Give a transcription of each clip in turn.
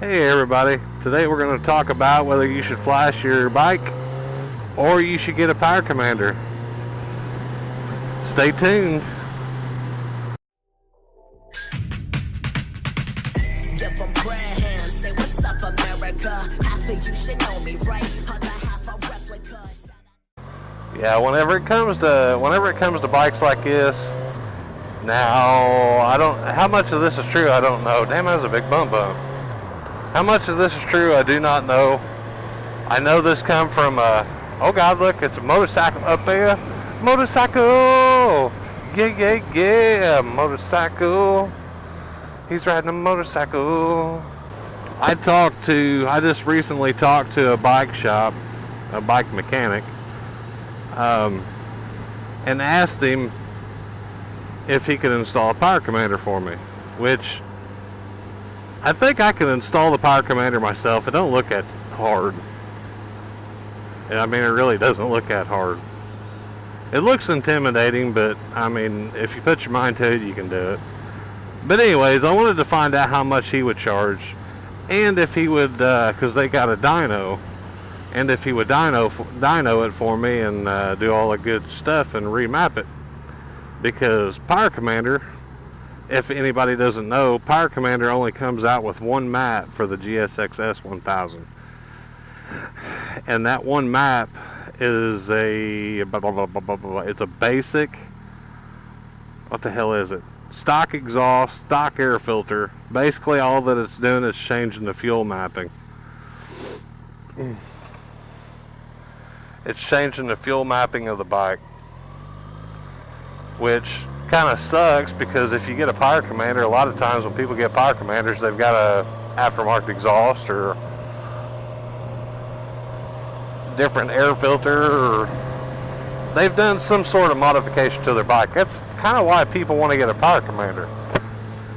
Hey everybody, today we're going to talk about whether you should flash your bike or you should get a power commander. Stay tuned. Give them prayer hands, say what's up America. Half of you should know me, right? Other half a replica. Yeah, whenever it comes to bikes like this, now how much of this is true I don't know. Damn, that was a big bump. How much of this is true, I do not know. I know this come from, oh God, look, it's a motorcycle up there. Motorcycle! Yeah, motorcycle. He's riding a motorcycle. I just recently talked to a bike shop, a bike mechanic, and asked him if he could install a power commander for me, which I think I can install the power commander myself. It don't look that hard. I mean, it really doesn't look that hard. It looks intimidating, but I mean, if you put your mind to it, you can do it. But anyways, I wanted to find out how much he would charge, and if he would, because they got a dyno, and if he would dyno it for me and do all the good stuff and remap it. Because power commander, if anybody doesn't know, Power Commander only comes out with one map for the GSX-S1000. And that one map is it's a basic, what the hell is it? Stock exhaust, stock air filter. Basically all that it's doing is changing the fuel mapping. It's changing the fuel mapping of the bike. Which kind of sucks, because if you get a power commander, a lot of times when people get power commanders, they've got a aftermarket exhaust or different air filter, or they've done some sort of modification to their bike. That's kind of why people want to get a power commander,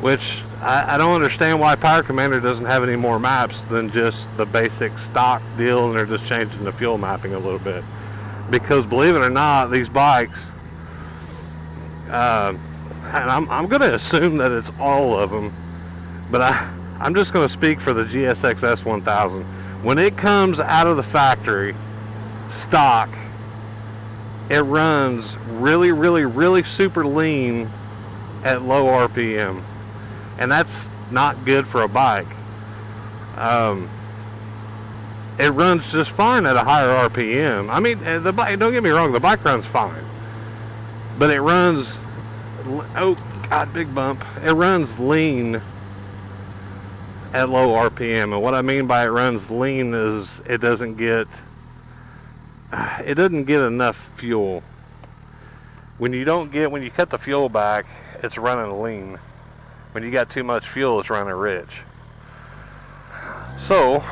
which I don't understand why power commander doesn't have any more maps than just the basic stock deal, and they're just changing the fuel mapping a little bit. Because believe it or not, these bikes, and I'm going to assume that it's all of them, but I'm just going to speak for the GSX-S1000. When it comes out of the factory, stock, it runs really, really, really super lean at low RPM. And that's not good for a bike. It runs just fine at a higher RPM. I mean, the bike, don't get me wrong, the bike runs fine. But it runs, oh God, big bump. It runs lean at low RPM. And what I mean by it runs lean is it doesn't get enough fuel. When you cut the fuel back, it's running lean. When you got too much fuel, it's running rich. So,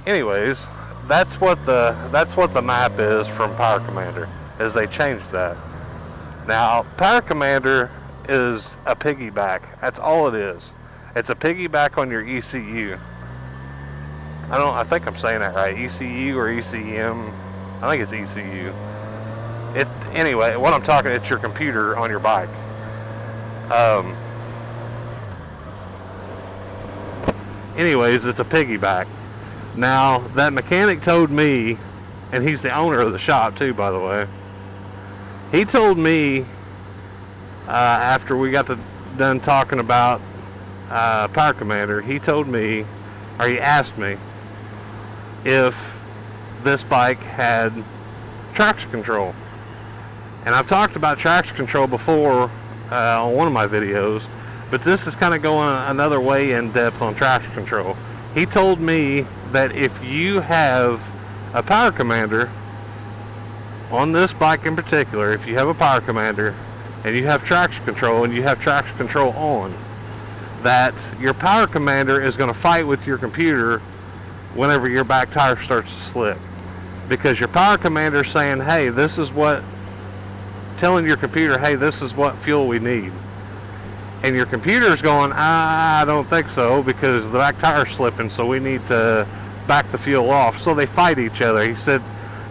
anyways, that's what the map is from Power Commander, is they changed that. Now, Power Commander is a piggyback. That's all it is. It's a piggyback on your ECU. I think I'm saying that right. ECU or ECM. I think it's ECU. Anyway, what I'm talking, it's your computer on your bike. Anyways, it's a piggyback. Now, that mechanic told me, and he's the owner of the shop too, by the way. He told me, after we got done talking about Power Commander, he asked me if this bike had traction control. And I've talked about traction control before on one of my videos, but this is kind of going another way in depth on traction control. He told me that if you have a Power Commander, on this bike in particular, if you have a Power Commander and you have traction control and you have traction control on, that your Power Commander is going to fight with your computer whenever your back tire starts to slip. Because your Power Commander is saying, hey, telling your computer, hey, this is what fuel we need. And your computer is going, I don't think so, because the back tire is slipping, so we need to back the fuel off. So they fight each other. He said,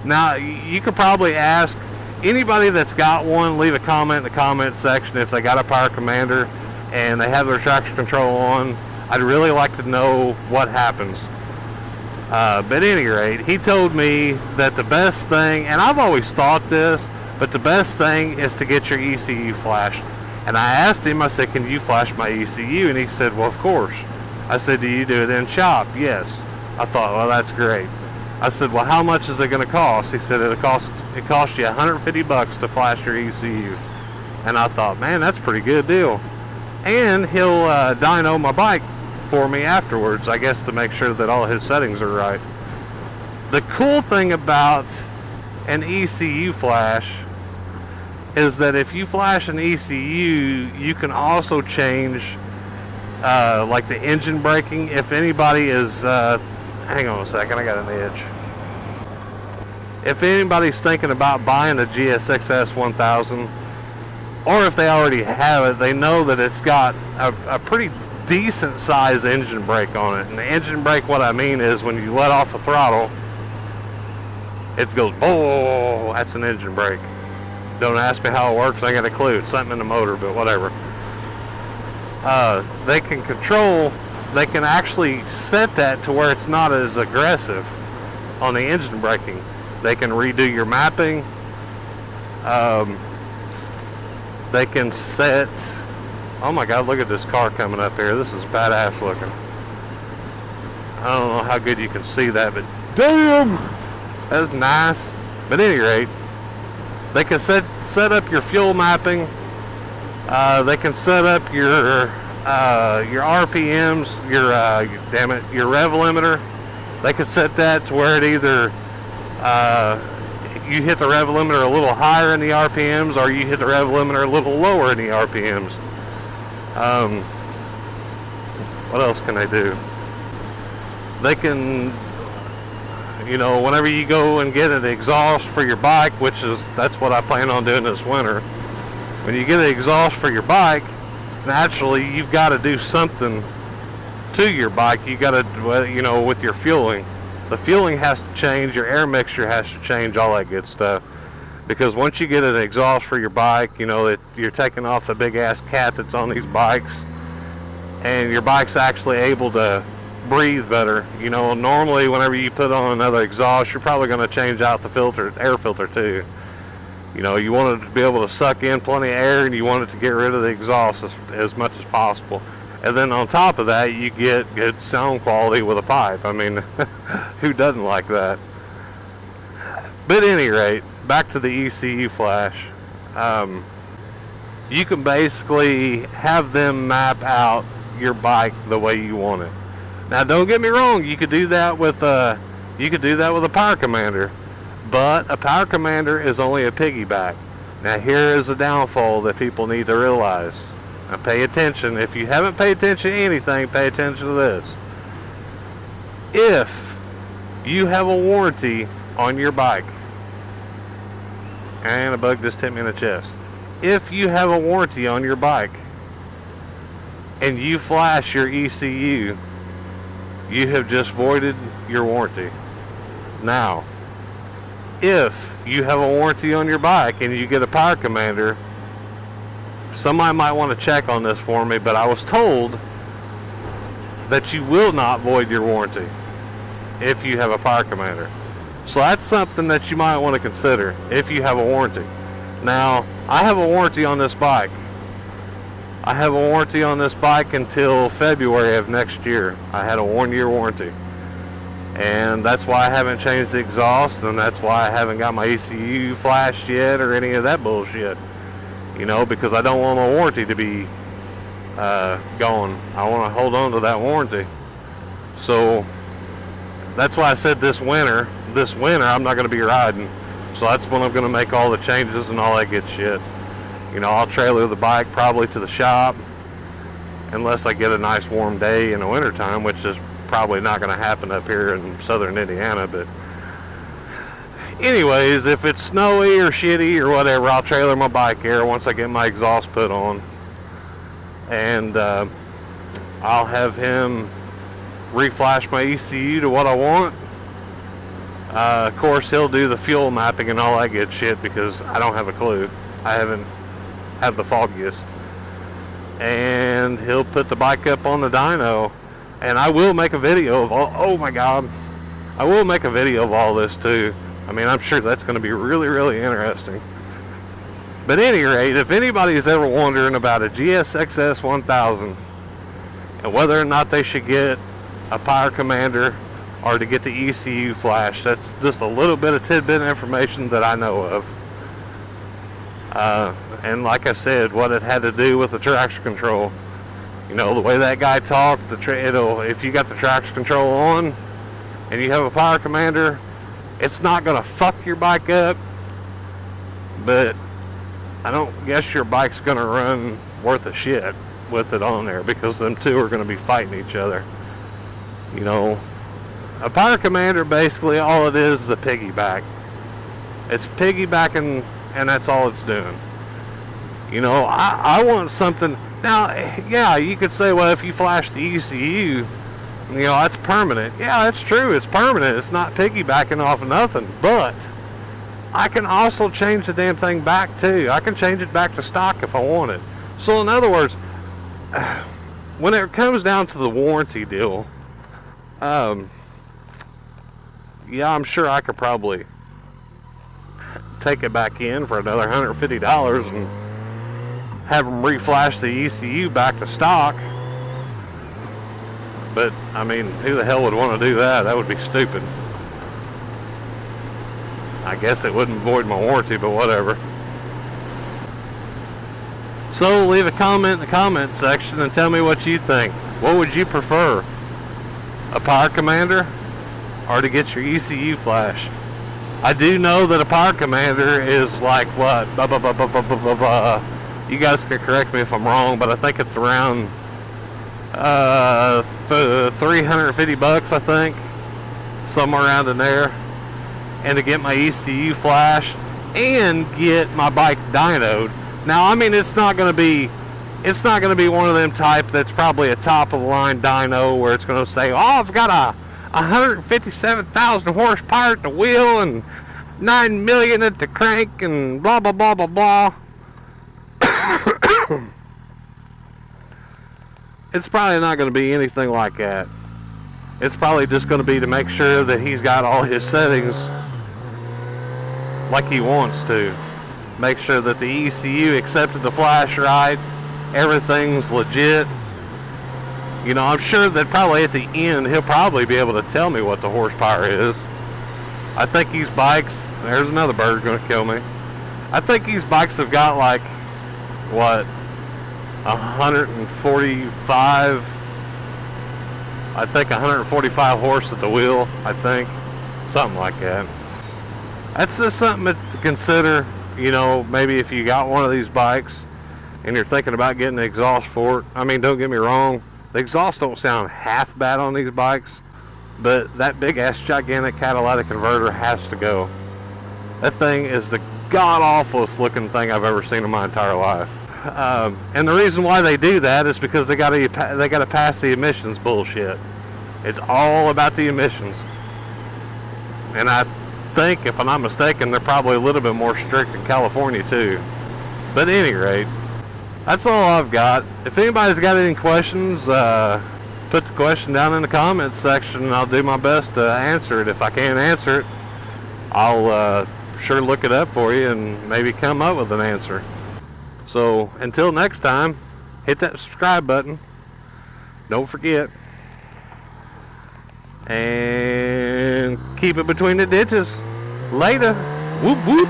now you could probably ask anybody that's got one, leave a comment in the comment section if they got a Power Commander and they have their traction control on. I'd really like to know what happens. But at any rate, he told me that the best thing, and I've always thought this, but the best thing is to get your ECU flashed. And I asked him, I said, can you flash my ECU? And he said, well, of course. I said, do you do it in shop? Yes. I thought, well, that's great. I said, well, how much is it going to cost? He said, it costs you $150 to flash your ECU. And I thought, man, that's a pretty good deal. And he'll dyno my bike for me afterwards, I guess, to make sure that all his settings are right. The cool thing about an ECU flash is that if you flash an ECU, you can also change like the engine braking. If anybody is hang on a second, I got an itch. If anybody's thinking about buying a GSX-S1000, or if they already have it, they know that it's got a pretty decent size engine brake on it. And the engine brake, what I mean is when you let off the throttle, it goes, oh, that's an engine brake. Don't ask me how it works, I got a clue. It's something in the motor, but whatever. They can actually set that to where it's not as aggressive on the engine braking. They can redo your mapping. They can set, oh my God, look at this car coming up here. This is badass looking. I don't know how good you can see that, but damn, that's nice. But at any rate, they can set up your fuel mapping. They can set up your RPMs, your rev limiter. They can set that to where it either you hit the rev limiter a little higher in the RPMs, or you hit the rev limiter a little lower in the RPMs. What else can they do? They can, whenever you go and get an exhaust for your bike, that's what I plan on doing this winter. When you get an exhaust for your bike, naturally you've got to do something to your bike. You got to, with your fueling. The fueling has to change, your air mixture has to change, all that good stuff. Because once you get an exhaust for your bike, you're taking off the big ass cat that's on these bikes, and your bike's actually able to breathe better. Normally whenever you put on another exhaust, you're probably going to change out the air filter too. You want it to be able to suck in plenty of air, and you want it to get rid of the exhaust as much as possible. And then on top of that, you get good sound quality with a pipe. I mean, who doesn't like that? But at any rate, back to the ECU flash. You can basically have them map out your bike the way you want it. Now, don't get me wrong. You could do that with a Power Commander, but a Power Commander is only a piggyback. Now, here is a downfall that people need to realize. Now, pay attention. If you haven't paid attention to anything, pay attention to this. If you have a warranty on your bike, and a bug just hit me in the chest. If you have a warranty on your bike and you flash your ECU, you have just voided your warranty. Now, if you have a warranty on your bike and you get a Power Commander, somebody might want to check on this for me, but I was told that you will not void your warranty if you have a Power Commander. So that's something that you might want to consider if you have a warranty. Now, I have a warranty on this bike. I have a warranty on this bike until February of next year. I had a 1-year warranty. And that's why I haven't changed the exhaust, and that's why I haven't got my ECU flashed yet or any of that bullshit. Because I don't want my warranty to be gone. I want to hold on to that warranty. So that's why I said this winter I'm not going to be riding. So that's when I'm going to make all the changes and all that good shit. I'll trailer the bike probably to the shop, unless I get a nice warm day in the wintertime, which is probably not going to happen up here in southern Indiana. But anyways, if it's snowy or shitty or whatever, I'll trailer my bike here once I get my exhaust put on. And I'll have him reflash my ECU to what I want. Of course, he'll do the fuel mapping and all that good shit because I don't have a clue. I haven't had the foggiest. and he'll put the bike up on the dyno. And I will make a video of all, oh my god, I will make a video of all this too. I mean, I'm sure that's going to be really, really interesting. But at any rate, if anybody's ever wondering about a GSX-S1000 and whether or not they should get a Power Commander or to get the ECU flash, that's just a little bit of tidbit information that I know of. And like I said, what it had to do with the traction control. You know, the way that guy talked, if you got the traction control on and you have a Power Commander, it's not going to fuck your bike up, but I don't guess your bike's going to run worth a shit with it on there, because them two are going to be fighting each other. You know, a Power Commander, basically all it is a piggyback. It's piggybacking, and that's all it's doing. You know, I want something. Now, yeah, you could say, well, if you flash the ECU, you know, that's permanent. Yeah, that's true. It's permanent. It's not piggybacking off of nothing. But I can also change the damn thing back, too. I can change it back to stock if I want it. So, in other words, when it comes down to the warranty deal, yeah, I'm sure I could probably take it back in for another $150 and have them reflash the ECU back to stock. But, I mean, who the hell would want to do that? That would be stupid. I guess it wouldn't void my warranty, but whatever. So, leave a comment in the comment section and tell me what you think. What would you prefer? A Power Commander or to get your ECU flashed? I do know that a Power Commander is like, what? You guys can correct me if I'm wrong, but I think it's around $350, I think, somewhere around in there. And to get my ECU flashed and get my bike dynoed. Now, I mean, it's not going to be one of them type that's probably a top of the line dyno where it's going to say, oh, I've got a 157,000 horsepower at the wheel and 9 million at the crank and blah blah blah blah blah. It's probably not going to be anything like that. It's probably just going to be to make sure that he's got all his settings like he wants to. Make sure that the ECU accepted the flash right. Everything's legit. You know, I'm sure that probably at the end he'll probably be able to tell me what the horsepower is. I think these bikes, there's another bird going to kill me. I think these bikes have got like, what, 145, I think 145 horse at the wheel, I think. Something like that. That's just something to consider, you know, maybe if you got one of these bikes and you're thinking about getting the exhaust for it. I mean, don't get me wrong, the exhaust don't sound half bad on these bikes, but that big ass gigantic catalytic converter has to go. That thing is the god-awfulest looking thing I've ever seen in my entire life. And the reason why they do that is because they gotta pass the emissions bullshit. It's all about the emissions. And I think, if I'm not mistaken, they're probably a little bit more strict in California too. But at any rate, that's all I've got. If anybody's got any questions, put the question down in the comments section and I'll do my best to answer it. If I can't answer it, I'll sure look it up for you and maybe come up with an answer. So until next time, hit that subscribe button. Don't forget. And keep it between the ditches. Later. Whoop whoop.